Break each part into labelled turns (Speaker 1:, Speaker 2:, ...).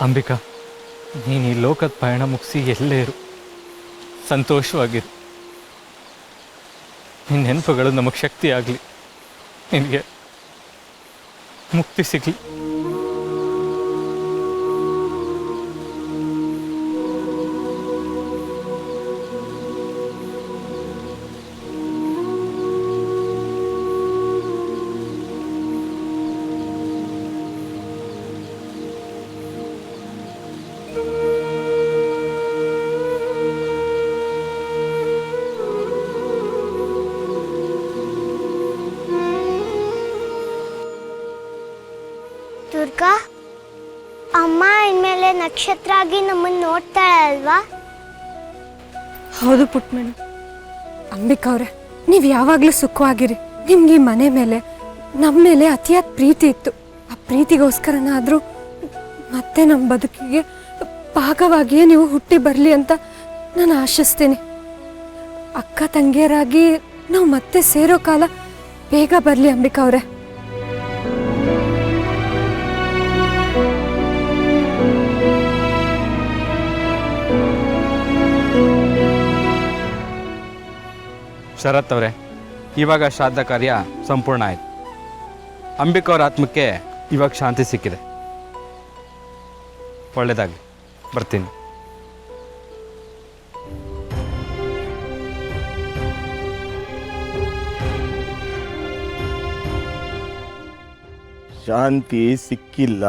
Speaker 1: ಅಂಬಿಕಾ, ನೀನು ಈ ಲೋಕದ ಪಯಣ ಮುಗಿಸಿ ಎಲ್ಲೇ ಇರು, ಸಂತೋಷವಾಗಿರು. ನಿನ್ನ ನೆನಪುಗಳು ನಮಗೆ ಶಕ್ತಿ ಆಗಲಿ, ನಿನಗೆ ಮುಕ್ತಿ ಸಿಗಲಿ.
Speaker 2: ದುರ್ಗಾ, ಅಮ್ಮ ಇನ್ಮೇಲೆ ನಕ್ಷತ್ರ ಆಗಿ ನಮ್ಮನ್ನು ನೋಡ್ತಾಳೆ ಅಲ್ವಾ?
Speaker 3: ಹೌದು ಪುಟ್ಮಣಿ. ಅಂಬಿಕಾ ಅವರೇ, ನೀವು ಯಾವಾಗಲೂ ಸುಖವಾಗಿರಿ. ನಿಮ್ಗೆ ಈ ಮನೆ ಮೇಲೆ ನಮ್ಮ ಮೇಲೆ ಅತಿಯಾದ ಪ್ರೀತಿ ಇತ್ತು. ಆ ಪ್ರೀತಿಗೋಸ್ಕರನಾದರೂ ಮತ್ತೆ ನಮ್ಮ ಬದುಕಿಗೆ ಭಾಗವಾಗಿಯೇ ನೀವು ಹುಟ್ಟಿ ಬರಲಿ ಅಂತ ನಾನು ಆಶಿಸ್ತೀನಿ. ಅಕ್ಕ ತಂಗಿಯರಾಗಿ ನಾವು ಮತ್ತೆ ಸೇರೋ ಕಾಲ ಬೇಗ ಬರಲಿ ಅಂಬಿಕಾ ಅವರೇ.
Speaker 4: ಶರತ್ ಅವರೇ, ಇವಾಗ ಶ್ರಾದ್ದ ಕಾರ್ಯ ಸಂಪೂರ್ಣ ಆಯಿತು. ಅಂಬಿಕಾ ಅವ್ರ ಆತ್ಮಕ್ಕೆ ಇವಾಗ ಶಾಂತಿ ಸಿಕ್ಕಿದೆ. ಒಳ್ಳೆಯದಾಗಲಿ, ಬರ್ತೀನಿ.
Speaker 5: ಶಾಂತಿ ಸಿಕ್ಕಿಲ್ಲ,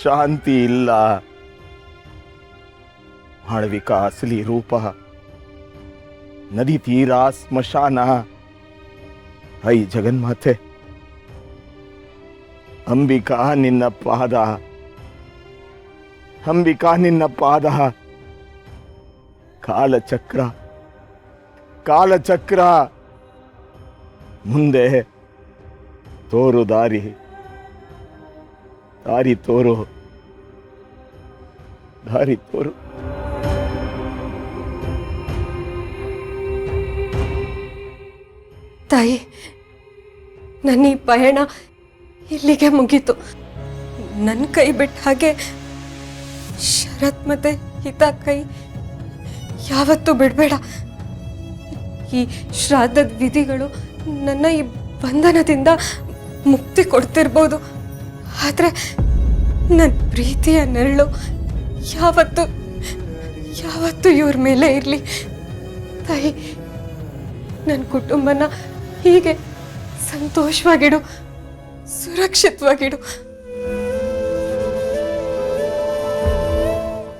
Speaker 5: ಶಾಂತಿ ಇಲ್ಲ. ಮಾಳವಿಕಾ ಅಸಲಿ ರೂಪ ನದಿ ತೀರ, ಸ್ಮಶಾನ. ಐ ಜಗನ್ಮಾತೆ, ಅಂಬಿಕಾ ನಿನ್ನ ಪಾದ, ಅಂಬಿಕಾ ನಿನ್ನ ಪಾದ. ಕಾಲಚಕ್ರ, ಕಾಲಚಕ್ರ, ಮುಂದೆ ತೋರು ದಾರಿ, ದಾರಿ ತೋರು, ದಾರಿ ತೋರು.
Speaker 3: ತಾಯಿ, ನನ್ನ ಈ ಪಯಣ ಇಲ್ಲಿಗೆ ಮುಗೀತು. ನನ್ನ ಕೈ ಬಿಟ್ಟ ಹಾಗೆ ಶರತ್ ಮತ್ತೆ ಹಿತ ಕೈ ಯಾವತ್ತೂ ಬಿಡಬೇಡ. ಈ ಶ್ರಾದ್ದದ ವಿಧಿಗಳು ನನ್ನ ಈ ಬಂಧನದಿಂದ ಮುಕ್ತಿ ಕೊಡ್ತಿರ್ಬೋದು, ಆದರೆ ನನ್ನ ಪ್ರೀತಿಯ ನೆರಳು ಯಾವತ್ತೂ ಯಾವತ್ತೂ ಇವ್ರ ಮೇಲೆ ಇರಲಿ. ತಾಯಿ, ನನ್ನ ಕುಟುಂಬನ ಹೀಗೆ ಸಂತೋಷವಾಗಿಡು, ಸುರಕ್ಷಿತವಾಗಿಡು.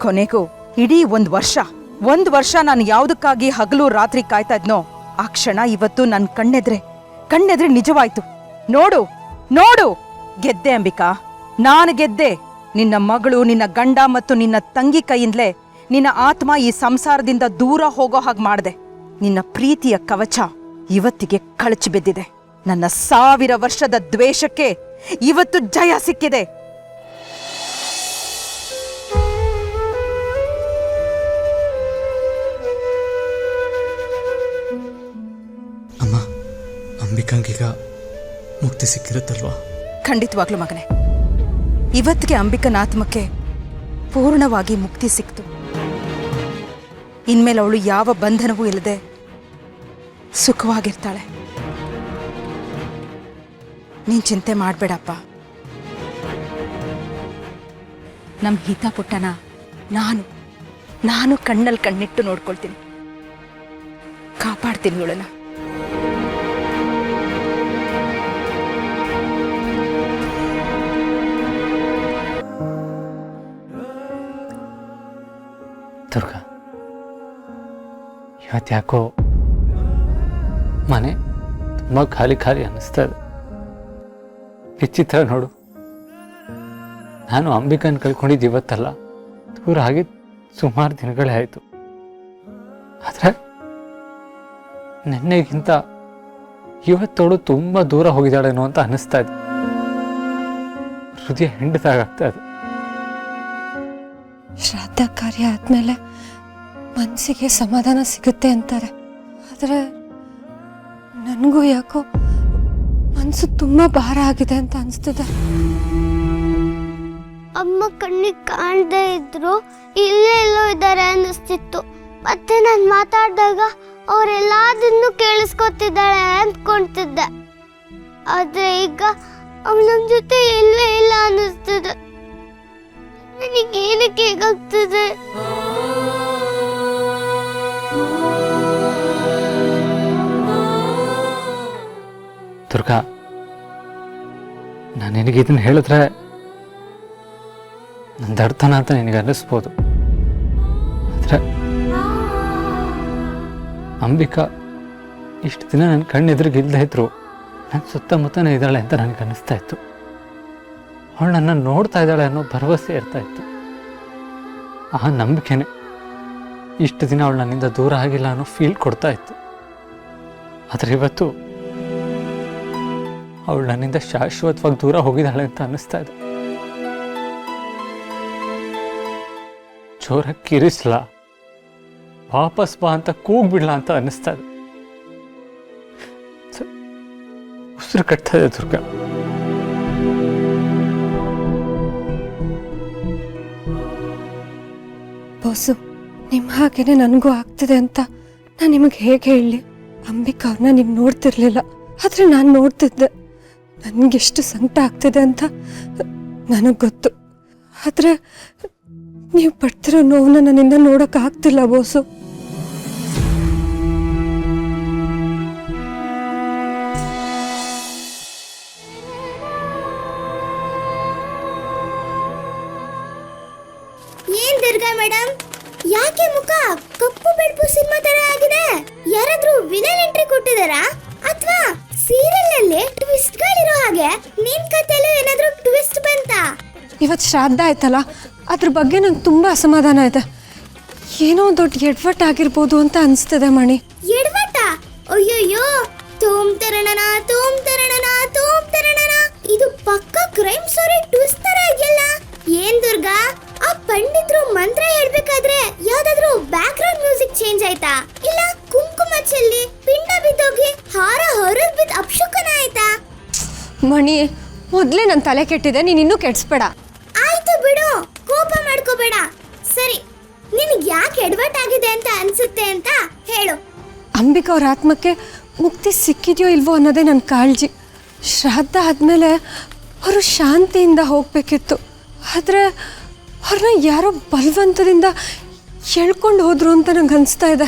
Speaker 6: ಕೊನೆಗೂ ಇಡೀ ಒಂದು ವರ್ಷ ನಾನು ಯಾವುದಕ್ಕಾಗಿ ಹಗಲು ರಾತ್ರಿ ಕಾಯ್ತಾ ಇದ್ನೋ ಆ ಕ್ಷಣ ಇವತ್ತು ನನ್ನ ಕಣ್ಣೆದ್ರೆ ನಿಜವಾಯ್ತು. ನೋಡು ನೋಡು, ಗೆದ್ದೆ ಅಂಬಿಕಾ, ನಾನು ಗೆದ್ದೆ. ನಿನ್ನ ಮಗಳು, ನಿನ್ನ ಗಂಡ ಮತ್ತು ನಿನ್ನ ತಂಗಿ ಕೈಯಿಂದಲೇ ನಿನ್ನ ಆತ್ಮ ಈ ಸಂಸಾರದಿಂದ ದೂರ ಹೋಗೋ ಹಾಗೆ ಮಾಡಿದೆ. ನಿನ್ನ ಪ್ರೀತಿಯ ಕವಚ ಇವತ್ತಿಗೆ ಕಳಚಿ ಬಿದ್ದಿದೆ. ನನ್ನ 1000 ವರ್ಷದ ದ್ವೇಷಕ್ಕೆ ಇವತ್ತು ಜಯ ಸಿಕ್ಕಿದೆ.
Speaker 1: ಅಮ್ಮ, ಅಂಬಿಕಾಂಗೀಗ ಮುಕ್ತಿ ಸಿಕ್ಕಿರುತ್ತಲ್ವಾ?
Speaker 6: ಖಂಡಿತವಾಗ್ಲೂ ಮಗನೇ, ಇವತ್ತಿಗೆ ಅಂಬಿಕನ ಆತ್ಮಕ್ಕೆ ಪೂರ್ಣವಾಗಿ ಮುಕ್ತಿ ಸಿಕ್ತು. ಇನ್ಮೇಲೆ ಅವಳು ಯಾವ ಬಂಧನವೂ ಇಲ್ಲದೆ ಸುಖವಾಗಿರ್ತಾಳೆ. ನೀನ್ ಚಿಂತೆ ಮಾಡಬೇಡಪ್ಪ. ನಮ್ಮ ಹಿತ ಪುಟ್ಟನ ನಾನು ಕಣ್ಣಲ್ಲಿ ಕಣ್ಣಿಟ್ಟು ನೋಡ್ಕೊಳ್ತೀನಿ, ಕಾಪಾಡ್ತೀನಿ ಇವಳನ್ನ.
Speaker 1: ದುರ್ಗಾ, ಇವತ್ತ್ಯಾಕೋ ಮನೆ ತುಂಬ ಖಾಲಿ ಅನ್ನಿಸ್ತಾ ಇದೆ. ವಿಚಿತ್ರ ನೋಡು, ನಾನು ಅಂಬಿಕನ್ ಕಳ್ಕೊಂಡಿದ್ದು ಇವತ್ತಲ್ಲ, ದೂರ ಆಗಿದ್ದು ಸುಮಾರು ದಿನಗಳೇ ಆಯಿತು. ಆದರೆ ನೆನ್ನೆಗಿಂತ ಇವತ್ತವಳು ತುಂಬ ದೂರ ಹೋಗಿದ್ದಾಳೇನೋ ಅಂತ ಅನ್ನಿಸ್ತಾ ಇದೆ. ಹೃದಯ ಹೆಂಡತಾಗ್ತಾ ಇದೆ.
Speaker 3: ಶ್ರಾದ್ದ ಕಾರ್ಯ ಆದ್ಮೇಲೆ ಮನಸ್ಸಿಗೆ ಸಮಾಧಾನ ಸಿಗುತ್ತೆ ಅಂತಾರೆ, ಆದರೆ ನನಗೂ ಯಾಕೋ ಮನಸ್ಸು ತುಂಬ ಭಾರ ಆಗಿದೆ ಅಂತ ಅನಿಸ್ತಿದೆ.
Speaker 2: ಅಮ್ಮ ಕಣ್ಣಿಗೆ ಕಾಣದೇ ಇದ್ರು ಇಲ್ಲೇ ಎಲ್ಲೋ ಇದ್ದಾರೆ ಅನ್ನಿಸ್ತಿತ್ತು. ಮತ್ತೆ ನಾನು ಮಾತಾಡಿದಾಗ ಅವರೆಲ್ಲದನ್ನು ಕೇಳಿಸ್ಕೊತಿದ್ದಾಳೆ ಅಂದ್ಕೊಳ್ತಿದ್ದೆ. ಆದ್ರೆ ಈಗ ಅವಳು ನಮ್ಮ ಜೊತೆ ಇಲ್ಲೇ ಇಲ್ಲ ಅನ್ನಿಸ್ತದೆ. ನನಗೇನಕ್ಕೆ ಹೇಗಾಗ್ತದೆ?
Speaker 1: ದುರ್ಗಾ, ನಾನು ನಿನಗೆ ಇದನ್ನು ಹೇಳಿದ್ರೆ ನಂದು ಅರ್ಥನ ಅಂತ ನಿನಗೆ ಅನ್ನಿಸ್ಬೋದು. ಆದರೆ ಅಂಬಿಕಾ ಇಷ್ಟು ದಿನ ನನ್ನ ಕಣ್ಣೆದುರಿಗೆ ಇಲ್ಲದೆ ಇದ್ರು ನನ್ನ ಸುತ್ತಮುತ್ತನೇ ಇದ್ದಾಳೆ ಅಂತ ನನಗೆ ಅನ್ನಿಸ್ತಾ ಇತ್ತು. ಅವಳು ನನ್ನ ನೋಡ್ತಾ ಇದ್ದಾಳೆ ಅನ್ನೋ ಭರವಸೆ ಇರ್ತಾ ಇತ್ತು. ಆ ನಂಬಿಕೆನೆ ಇಷ್ಟು ದಿನ ಅವಳು ನನ್ನಿಂದ ದೂರ ಆಗಿಲ್ಲ ಅನ್ನೋ ಫೀಲ್ ಕೊಡ್ತಾ ಇತ್ತು. ಆದರೆ ಇವತ್ತು ಅವಳು ನನ್ನಿಂದ ಶಾಶ್ವತವಾಗಿ ದೂರ ಹೋಗಿದ್ದಾಳೆ ಅಂತ ಅನ್ನಿಸ್ತಾ ಇದೆ. ಜೋರಾಗಿ ಕಿರಿಸ್ಲಾ, ವಾಪಸ್ ಬಾ ಅಂತ ಕೂಗ್ಬಿಡ್ಲಾ ಅಂತ ಅನ್ನಿಸ್ತಾ ಇದೆ. ಉಸಿರು ಕಟ್ತಾ ಇದೆ ದುರ್ಗಾ.
Speaker 3: ಬಾಸು, ನಿಮ್ಮ ಹಾಗೇನೆ ನನಗೂ ಆಗ್ತಿದೆ ಅಂತ ನಾನು ನಿಮಗೆ ಹೇಗೆ ಹೇಳಲಿ? ಅಂಬಿಕಾ ಅವ್ರನ್ನ ನೀವು ನೋಡ್ತಿರ್ಲಿಲ್ಲ, ಆದರೆ ನಾನು ನೋಡ್ತಿದ್ದೆ. ನನಗೆಷ್ಟು ಸಂಕಟ ಆಗ್ತಿದೆ ಅಂತ ನನಗೆ ಗೊತ್ತು. ಆದರೆ ನೀವು ಪಡ್ತಿರೋ ನೋವನ್ನ ನನ್ನಿಂದ ನೋಡೋಕ್ಕಾಗ್ತಿಲ್ಲ ಬೋಸು.
Speaker 2: ಏನ್ ದುರ್ಗಾ ಮೇಡಮ್, ಯಾಕೆ ಮುಖ ಕಪ್ಪು ಬೆಳಪು ಸಿನಿಮಾ ತರ ಆಗಿದೆ? ಯಾರಾದ್ರೂ ವಿಲನ್ ಎಂಟ್ರಿ ಕೊಟ್ಟಿದಾರಾ ಅಥವಾ ಸೀರಿಯಲ್ ನಲ್ಲಿ ಟ್ವಿಸ್ಟ್ ಗಳಿರೋ ಹಾಗೆ ನಿನ್ ಕಥೆಯಲ್ಲೂ ಏನಾದ್ರೂ ಟ್ವಿಸ್ಟ್ ಬಂತಾ?
Speaker 3: ಇವತ್ತು ಶ್ರಾದ್ದ ಆಯ್ತಲ್ಲ, ಅದ್ರ ಬಗ್ಗೆ ನಂಗೆ ತುಂಬ ಅಸಮಾಧಾನ ಇದೆ. ಏನೋ ದೊಡ್ಡ ಎಡ್ವಟ್ ಆಗಿರ್ಬೋದು ಅಂತ ಅನಿಸ್ತದೆ ಮಣಿ.
Speaker 2: ಎಡವಟ? ಅಯ್ಯಯ್ಯೋ, ತೋಮ್ ತರಣನ ತೋಮ್ ತರಣನ ತೋಮ್ ತರಣನ, ಇದು ಪಕ್ಕ ಕ್ರೈಮ್ ಸ್ಟೋರಿ ಟ್ವಿಸ್ಟ್ ತರ ಇದೆಯಲ್ಲ. ಏನ್ ದುರ್ಗಾ, ಆ ಪಂಡಿತರು ಮಂತ್ರ ಹೇಳ್ಬೇಕಾದ್ರೆ ಯಾವ್ದಾದ್ರು ಬ್ಯಾಕ್ ಗ್ರೌಂಡ್ ಮ್ಯೂಸಿಕ್ ಚೇಂಜ್ ಆಯ್ತಾ? ಇಲ್ಲ ಕುಂಕುಮ ಚೆಲ್ಲಿ ಪಿಂಡ ಬಿದ್ದೋಗಿ ಹಾರ ಹೊರಗ್ ಬಿದ್ದು ಅಪಶಕುನ ಆಯ್ತಾ?
Speaker 3: ಮಣಿ, ಮೊದಲೇ ನನ್ನ ತಲೆ ಕೆಟ್ಟಿದೆ, ನೀನು ಇನ್ನೂ ಕೆಡಿಸ್ಬೇಡ.
Speaker 2: ಆಯ್ತು ಬಿಡು, ಕೋಪ ಮಾಡ್ಕೋಬೇಡ. ಸರಿ, ನಿನಗೆ ಯಾಕೆ ಎಡವಟ್ ಆಗಿದೆ ಅಂತ ಅನ್ಸುತ್ತೆ ಅಂತ ಹೇಳು.
Speaker 3: ಅಂಬಿಕಾ ಅವ್ರ ಆತ್ಮಕ್ಕೆ ಮುಕ್ತಿ ಸಿಕ್ಕಿದೆಯೋ ಇಲ್ವೋ ಅನ್ನೋದೇ ನನ್ನ ಕಾಳಜಿ. ಶ್ರಾದ್ದ ಆದಮೇಲೆ ಅವರು ಶಾಂತಿಯಿಂದ ಹೋಗಬೇಕಿತ್ತು, ಆದರೆ ಅವ್ರನ್ನ ಯಾರೋ ಬಲವಂತದಿಂದ ಎಳ್ಕೊಂಡು ಹೋದ್ರು ಅಂತ ನಂಗೆ ಅನಿಸ್ತಾ ಇದೆ.